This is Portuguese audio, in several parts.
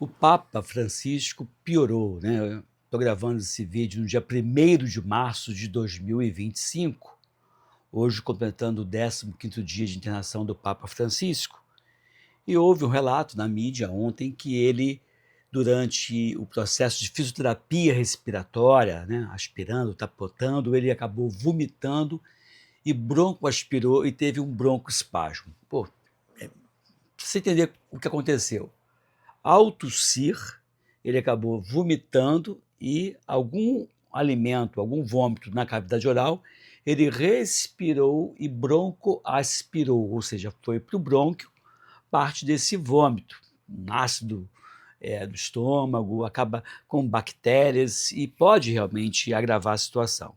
O Papa Francisco piorou, né? Estou gravando esse vídeo no dia 1º de março de 2025, hoje completando o 15º dia de internação do Papa Francisco. E houve um relato na mídia ontem que ele, durante o processo de fisioterapia respiratória, né, aspirando, tapotando, ele acabou vomitando e broncoaspirou e teve um broncoespasmo. Pô, pra você entender o que aconteceu. Ao tossir, ele acabou vomitando e algum alimento, algum vômito na cavidade oral, ele respirou e broncoaspirou, ou seja, foi para o brônquio parte desse vômito, um ácido do estômago, acaba com bactérias e pode realmente agravar a situação.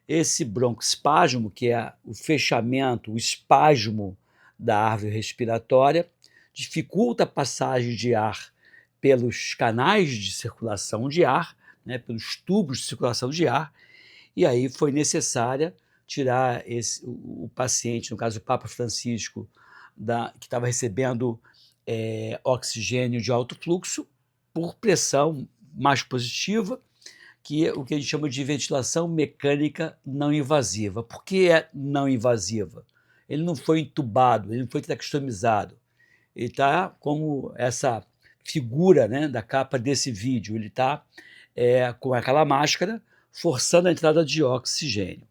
Esse broncoespasmo, que é o fechamento, o espasmo da árvore respiratória, dificulta a passagem de ar pelos canais de circulação de ar, né, pelos tubos de circulação de ar, e aí foi necessária tirar o paciente, no caso o Papa Francisco, que estava recebendo oxigênio de alto fluxo, por pressão mais positiva, que é o que a gente chama de ventilação mecânica não invasiva. Por que é não invasiva? Ele não foi entubado, ele não foi traqueostomizado. Ele está como essa figura, né, da capa desse vídeo, ele está com aquela máscara forçando a entrada de oxigênio.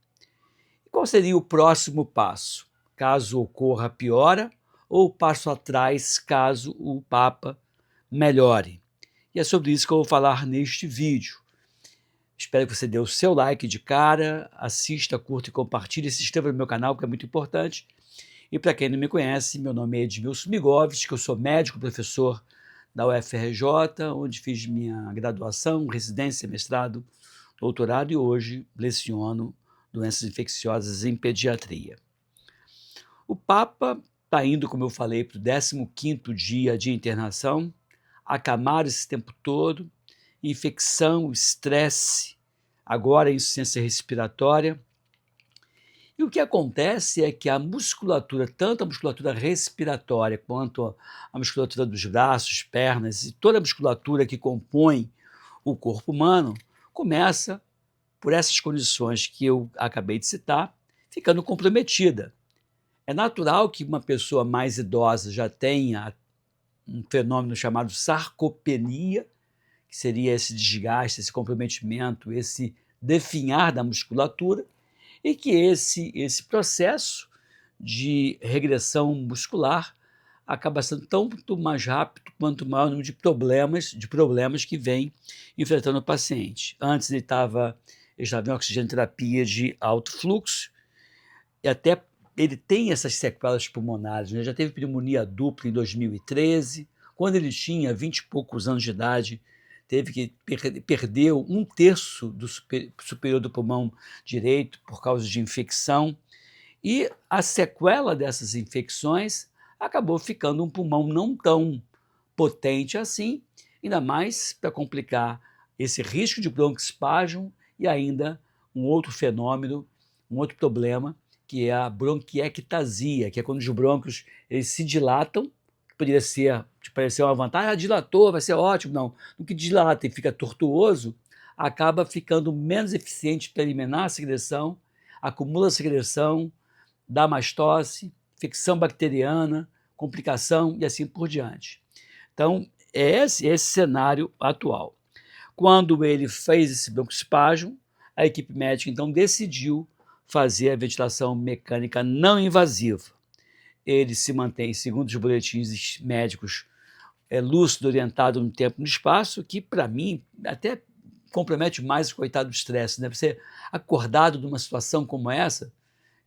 E qual seria o próximo passo? Caso ocorra a piora, ou passo atrás caso o Papa melhore? E é sobre isso que eu vou falar neste vídeo. Espero que você dê o seu like de cara, assista, curta e compartilhe, se inscreva no meu canal, que é muito importante. E para quem não me conhece, meu nome é Edmilson Migovski, eu sou médico, professor da UFRJ, onde fiz minha graduação, residência, mestrado, doutorado e hoje leciono doenças infecciosas em pediatria. O Papa está indo, como eu falei, para o 15º dia de internação, acamado esse tempo todo, infecção, estresse, agora insuficiência respiratória. E o que acontece é que a musculatura, tanto a musculatura respiratória quanto a musculatura dos braços, pernas e toda a musculatura que compõe o corpo humano, começa, por essas condições que eu acabei de citar, ficando comprometida. É natural que uma pessoa mais idosa já tenha um fenômeno chamado sarcopenia, que seria esse desgaste, esse comprometimento, esse definhar da musculatura, e que esse processo de regressão muscular acaba sendo tanto mais rápido quanto maior o número de problemas que vem enfrentando o paciente. Antes ele estava em oxigenoterapia de alto fluxo, e até ele tem essas sequelas pulmonares, né? Já teve pneumonia dupla em 2013, quando ele tinha 20 e poucos anos de idade, teve que perdeu 1/3 do superior do pulmão direito por causa de infecção, e a sequela dessas infecções acabou ficando um pulmão não tão potente assim, ainda mais para complicar esse risco de broncoespasmo e ainda um outro fenômeno, um outro problema, que é a bronquiectasia, que é quando os brônquios eles se dilatam, que poderia ser, te parecer uma vantagem, dilatou, vai ser ótimo, não. No que dilata e fica tortuoso, acaba ficando menos eficiente para eliminar a secreção, acumula a secreção, dá mais tosse, infecção bacteriana, complicação e assim por diante. Então, é esse cenário atual. Quando ele fez esse broncoespasmo, a equipe médica então decidiu fazer a ventilação mecânica não invasiva. Ele se mantém, segundo os boletins médicos, lúcido, orientado no tempo e no espaço, que para mim até compromete mais o coitado do estresse, né? Você acordado numa situação como essa,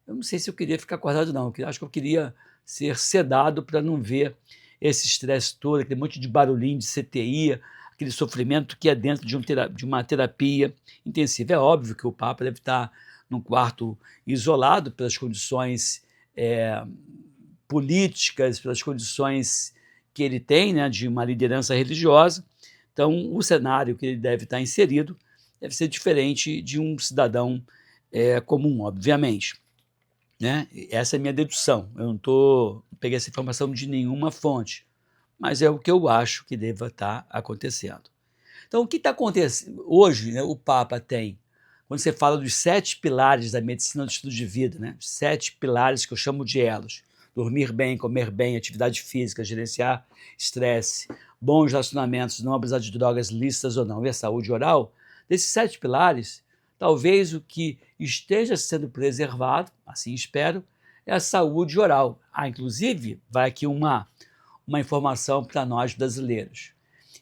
eu não sei se eu queria ficar acordado não, acho que eu queria ser sedado para não ver esse estresse todo, aquele monte de barulhinho de CTI, aquele sofrimento que é dentro de uma terapia intensiva. É óbvio que o Papa deve estar num quarto isolado pelas condições políticas, pelas condições que ele tem, né, de uma liderança religiosa. Então, o cenário que ele deve estar inserido deve ser diferente de um cidadão comum, obviamente. Né? Essa é a minha dedução. Eu não peguei essa informação de nenhuma fonte, mas é o que eu acho que deva estar acontecendo. Então, o que está acontecendo hoje, né, o Papa tem, quando você fala dos 7 pilares da medicina do estilo de vida, né, 7 pilares que eu chamo de elos: dormir bem, comer bem, atividade física, gerenciar estresse, bons relacionamentos, não abusar de drogas lícitas ou não, e a saúde oral. Desses 7 pilares, talvez o que esteja sendo preservado, assim espero, é a saúde oral. Inclusive, vai aqui uma informação para nós brasileiros.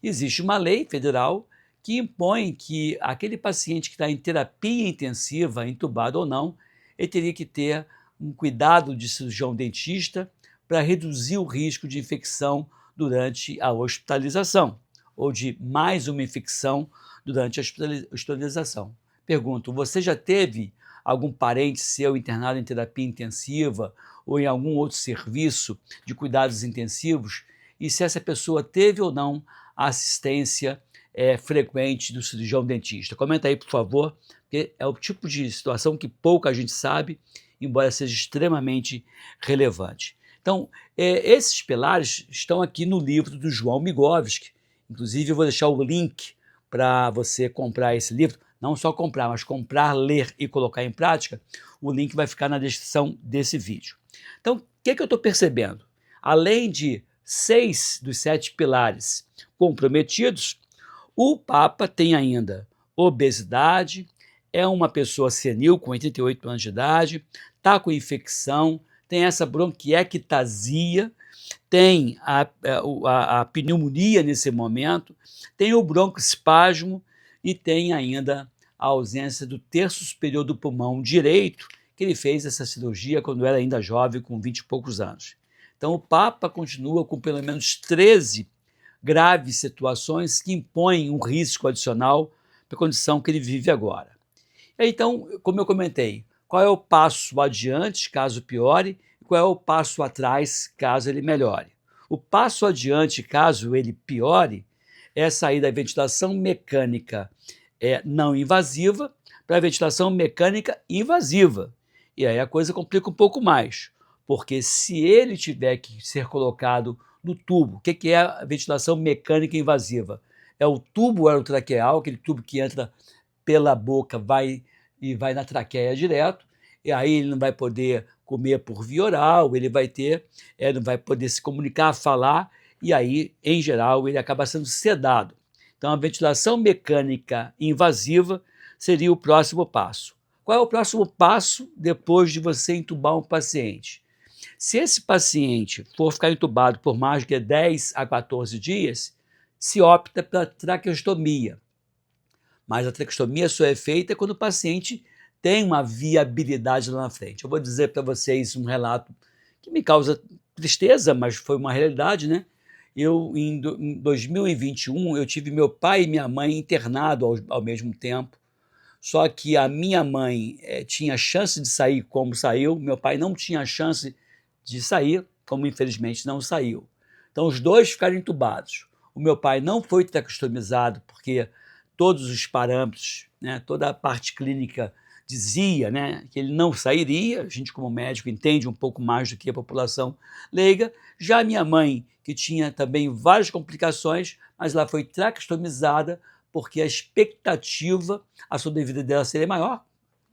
Existe uma lei federal que impõe que aquele paciente que está em terapia intensiva, entubado ou não, ele teria que ter um cuidado de cirurgião dentista para reduzir o risco de infecção durante a hospitalização ou de mais uma infecção durante a hospitalização. Pergunto, você já teve algum parente seu internado em terapia intensiva ou em algum outro serviço de cuidados intensivos? E se essa pessoa teve ou não a assistência frequente do cirurgião dentista? Comenta aí, por favor, porque é o tipo de situação que pouca gente sabe, embora seja extremamente relevante. Então, esses pilares estão aqui no livro do João Migovski. Inclusive, eu vou deixar o link para você comprar esse livro. Não só comprar, mas comprar, ler e colocar em prática. O link vai ficar na descrição desse vídeo. Então, o que eu estou percebendo? Além de 6 dos 7 pilares comprometidos, o Papa tem ainda obesidade, é uma pessoa senil com 88 anos de idade, está com infecção, tem essa bronquiectasia, tem a pneumonia nesse momento, tem o broncoespasmo e tem ainda a ausência do terço superior do pulmão direito, que ele fez essa cirurgia quando era ainda jovem, com 20 e poucos anos. Então o Papa continua com pelo menos 13 graves situações que impõem um risco adicional para a condição que ele vive agora. Então, como eu comentei, qual é o passo adiante, caso piore, e qual é o passo atrás, caso ele melhore? O passo adiante, caso ele piore, é sair da ventilação mecânica não invasiva para a ventilação mecânica invasiva. E aí a coisa complica um pouco mais, porque se ele tiver que ser colocado no tubo, o que é a ventilação mecânica invasiva? É o tubo aerotraqueal, aquele tubo que entra pela boca, vai na traqueia direto, e aí ele não vai poder comer por via oral, ele vai não vai poder se comunicar, falar, e aí, em geral, ele acaba sendo sedado. Então, a ventilação mecânica invasiva seria o próximo passo. Qual é o próximo passo depois de você entubar um paciente? Se esse paciente for ficar entubado por mais de 10 a 14 dias, se opta pela traqueostomia. Mas a traqueostomia só é feita quando o paciente tem uma viabilidade lá na frente. Eu vou dizer para vocês um relato que me causa tristeza, mas foi uma realidade, né? Em 2021, eu tive meu pai e minha mãe internados ao mesmo tempo, só que a minha mãe tinha chance de sair como saiu, meu pai não tinha chance de sair, como infelizmente não saiu. Então os dois ficaram entubados. O meu pai não foi traqueostomizado porque todos os parâmetros, né, toda a parte clínica dizia, né, que ele não sairia. A gente, como médico, entende um pouco mais do que a população leiga. Já a minha mãe, que tinha também várias complicações, mas ela foi traqueostomizada porque a expectativa, a sobrevida dela seria maior,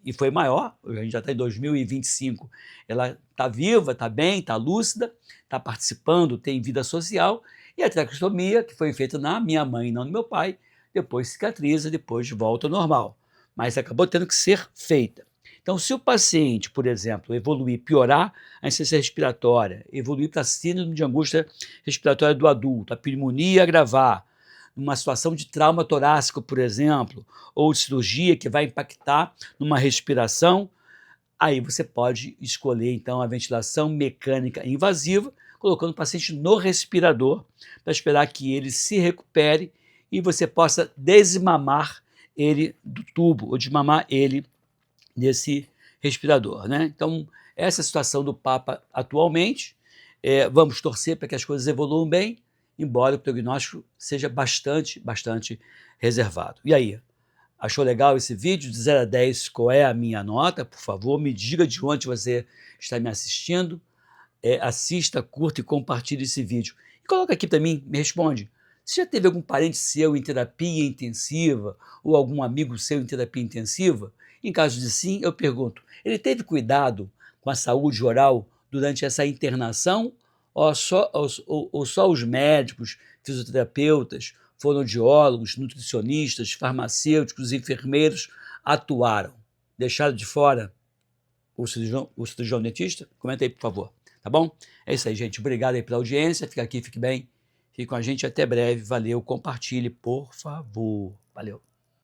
e foi maior. A gente já está em 2025, ela está viva, está bem, está lúcida, está participando, tem vida social, e a traqueostomia, que foi feita na minha mãe e não no meu pai, depois cicatriza, depois volta ao normal, mas acabou tendo que ser feita. Então, se o paciente, por exemplo, evoluir, piorar a insuficiência respiratória, evoluir para a síndrome de angústia respiratória do adulto, a pneumonia agravar, numa situação de trauma torácico, por exemplo, ou de cirurgia que vai impactar numa respiração, aí você pode escolher, então, a ventilação mecânica invasiva, colocando o paciente no respirador, para esperar que ele se recupere e você possa desmamar ele do tubo, ou desmamar ele desse respirador, né? Então, essa é a situação do Papa atualmente. Vamos torcer para que as coisas evoluam bem, embora o prognóstico seja bastante reservado. E aí, achou legal esse vídeo? De 0 a 10, qual é a minha nota? Por favor, me diga de onde você está me assistindo. Assista, curta e compartilhe esse vídeo. Coloca aqui para mim, me responde. Você já teve algum parente seu em terapia intensiva ou algum amigo seu em terapia intensiva? Em caso de sim, eu pergunto, ele teve cuidado com a saúde oral durante essa internação ou só os médicos, fisioterapeutas, fonoaudiólogos, nutricionistas, farmacêuticos, enfermeiros atuaram? Deixaram de fora o cirurgião dentista? Comenta aí, por favor. Tá bom? É isso aí, gente. Obrigado aí pela audiência. Fica aqui, fique bem. Fique com a gente até breve. Valeu. Compartilhe, por favor. Valeu.